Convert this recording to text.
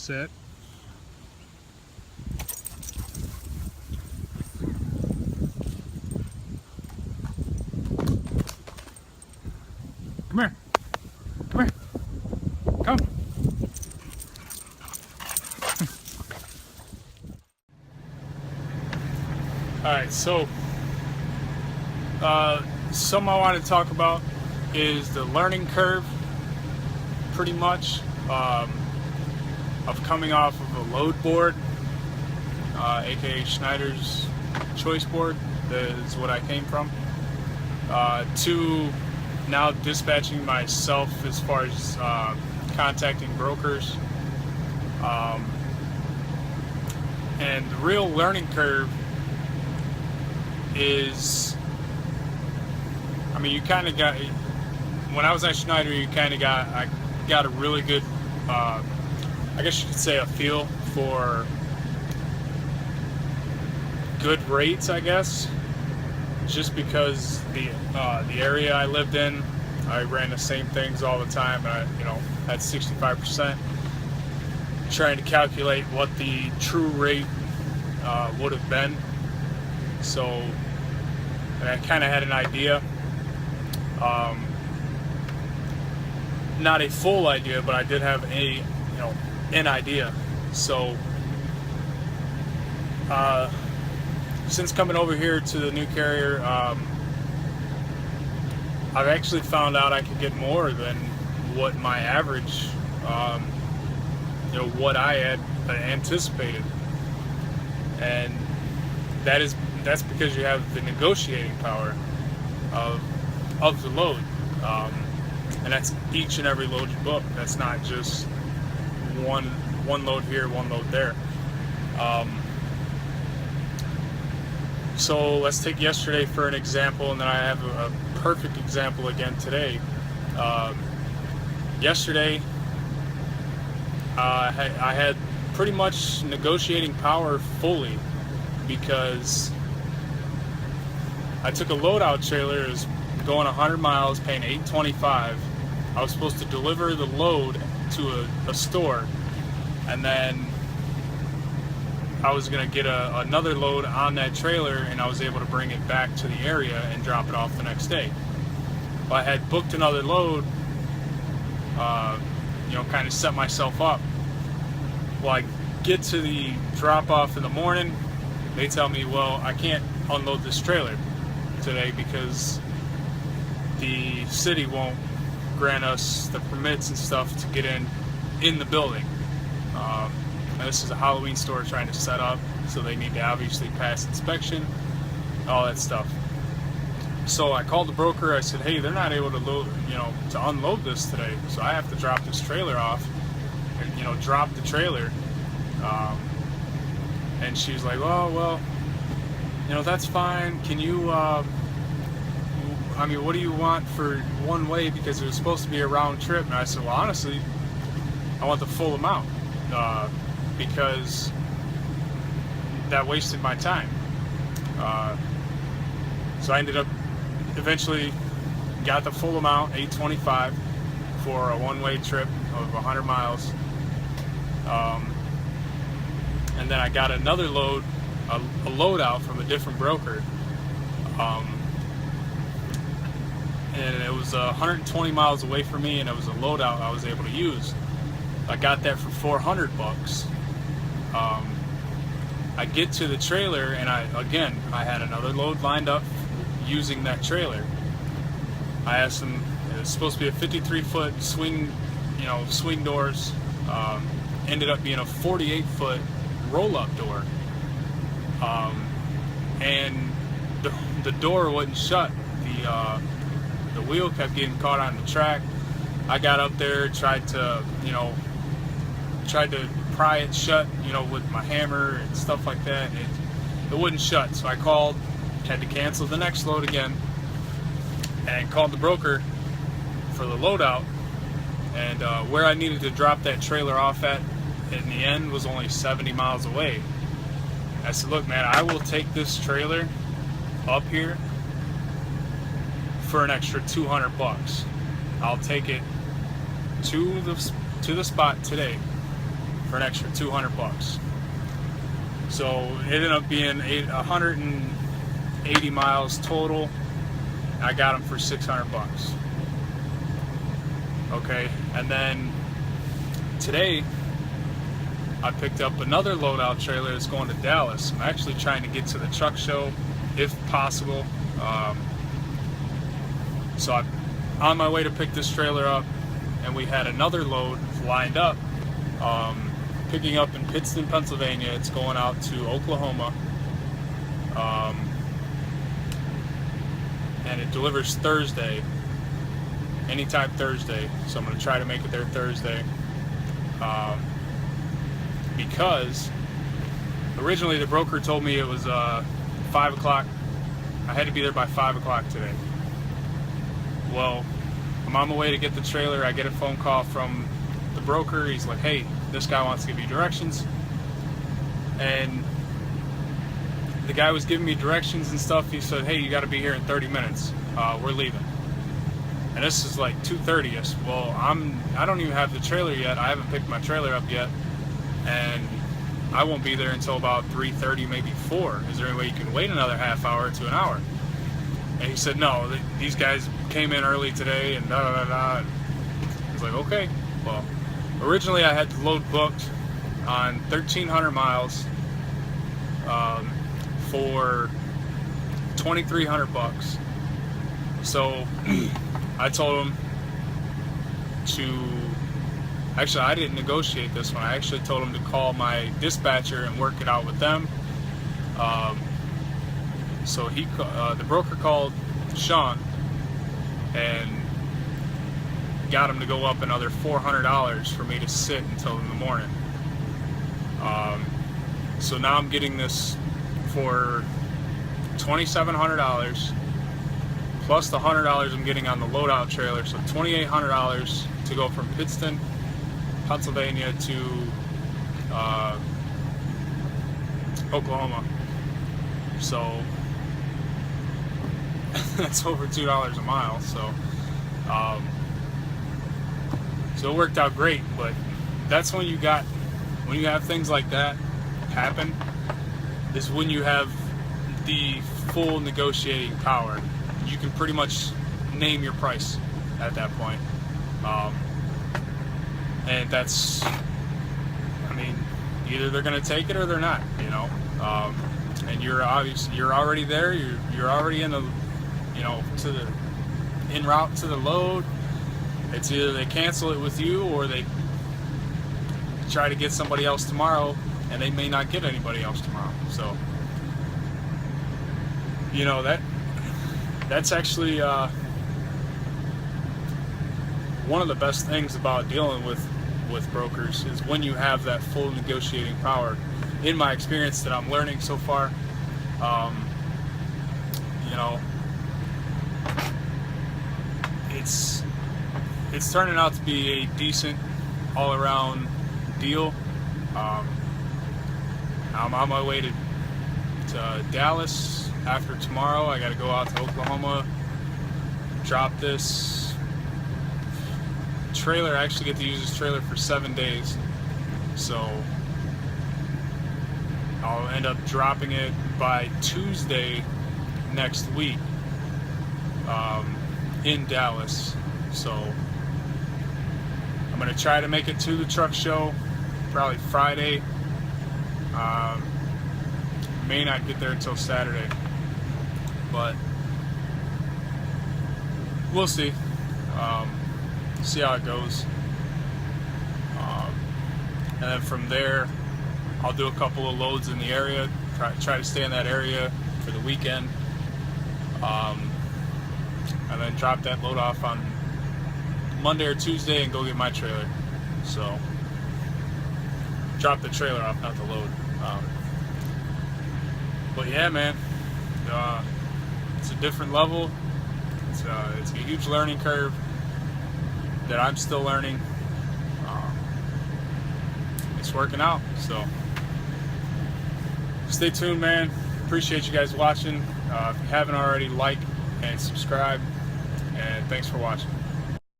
set. Come here. Come here. Come. Alright, so something I want to talk about is the learning curve, pretty much, of coming off of a load board, aka Schneider's choice board. That is what I came from, to now dispatching myself as far as contacting brokers. And the real learning curve is, I mean, you kind of got, when I was at Schneider, I got a really good, I guess you could say, a feel for good rates, I guess, just because the area I lived in, I ran the same things all the time, and I, had 65%, trying to calculate what the true rate would have been. So, and I kind of had an idea, not a full idea, but I did have an idea. So, since coming over here to the new carrier, I've actually found out I could get more than what my average, what I had anticipated, and that's because you have the negotiating power of the load, and that's each and every load you book. That's not just one load here, one load there. So let's take yesterday for an example, and then I have a perfect example again today. Yesterday, I had pretty much negotiating power fully, because I took a loadout trailer. It was going 100 miles, paying $8.25. I was supposed to deliver the load to a store, and then I was going to get another load on that trailer, and I was able to bring it back to the area and drop it off the next day. Well, I had booked another load, kind of set myself up. Well, I get to the drop-off in the morning. They tell me, well, I can't unload this trailer today because the city won't grant us the permits and stuff to get in the building. And this is a Halloween store trying to set up, so they need to obviously pass inspection, all that stuff. So I called the broker. I said, hey, they're not able to to unload this today, so I have to drop this trailer off, and drop the trailer. And she's like, oh, well, that's fine. Can you, what do you want for one way? Because it was supposed to be a round trip. And I said, well, honestly, I want the full amount, because that wasted my time. So I ended up eventually got the full amount, $8.25, for a one-way trip of 100 miles. And then I got another load, a load out from a different broker, and it was 120 miles away from me, and it was a loadout I was able to use. I got that for $400. I get to the trailer, and I had another load lined up using that trailer. I asked them, it was supposed to be a 53-foot swing, swing doors. Ended up being a 48-foot roll-up door, and the door wouldn't shut. The wheel kept getting caught on the track. I got up there, tried to pry it shut, with my hammer and stuff like that. It wouldn't shut, so I called, had to cancel the next load again, and called the broker for the loadout. And where I needed to drop that trailer off at in the end was only 70 miles away. I said, look, man, I will take this trailer up here for an extra $200. I'll take it to the spot today for an extra 200 bucks. So it ended up being 180 miles total. I got them for 600 bucks. Okay, and then today I picked up another loadout trailer that's going to Dallas. I'm actually trying to get to the truck show if possible. So I'm on my way to pick this trailer up, and we had another load lined up, picking up in Pittston, Pennsylvania. It's going out to Oklahoma, and it delivers Thursday, anytime Thursday. So I'm going to try to make it there Thursday, because originally the broker told me it was 5 o'clock. I had to be there by 5 o'clock today. Well, I'm on my way to get the trailer. I get a phone call from the broker. He's like, hey, this guy wants to give you directions. And the guy was giving me directions and stuff. He said, hey, you got to be here in 30 minutes. We're leaving. And this is like 2:30. Well, I don't even have the trailer yet. I haven't picked my trailer up yet. And I won't be there until about 3:30, maybe 4. Is there any way you can wait another half hour to an hour? And he said, no, these guys came in early today and da da da. I was like, okay. Well, originally I had the load booked on 1,300 miles for 2,300 bucks. So I told him to, actually I didn't negotiate this one. I actually told him to call my dispatcher and work it out with them. So the broker called Sean and got him to go up another $400 for me to sit until in the morning. So now I'm getting this for $2,700 plus the $100 I'm getting on the loadout trailer, so $2,800 to go from Pittston, Pennsylvania to Oklahoma. So that's over $2 a mile. So so it worked out great. But that's when you have things like that happen, is when you have the full negotiating power. You can pretty much name your price at that point. And that's, I mean, either they're going to take it or they're not, you know. And you're already there. You're already in the, you know, en route to the load. It's either they cancel it with you or they try to get somebody else tomorrow, and they may not get anybody else tomorrow. So, you know, that's actually one of the best things about dealing with brokers, is when you have that full negotiating power. In my experience that I'm learning so far, you know, it's turning out to be a decent all-around deal. I'm on my way to Dallas after tomorrow. I got to go out to Oklahoma, drop this trailer. I actually get to use this trailer for 7 days, so I'll end up dropping it by Tuesday next week in Dallas. So I'm going to try to make it to the truck show probably Friday. May not get there until Saturday, but we'll see. See how it goes. And then from there, I'll do a couple of loads in the area, try to stay in that area for the weekend, and then drop that load off on Monday or Tuesday and go get my trailer. So drop the trailer off, not the load. But yeah, man, it's a different level. It's a huge learning curve that I'm still learning. It's working out, so stay tuned, man. Appreciate you guys watching. If you haven't already, like and subscribe, and thanks for watching.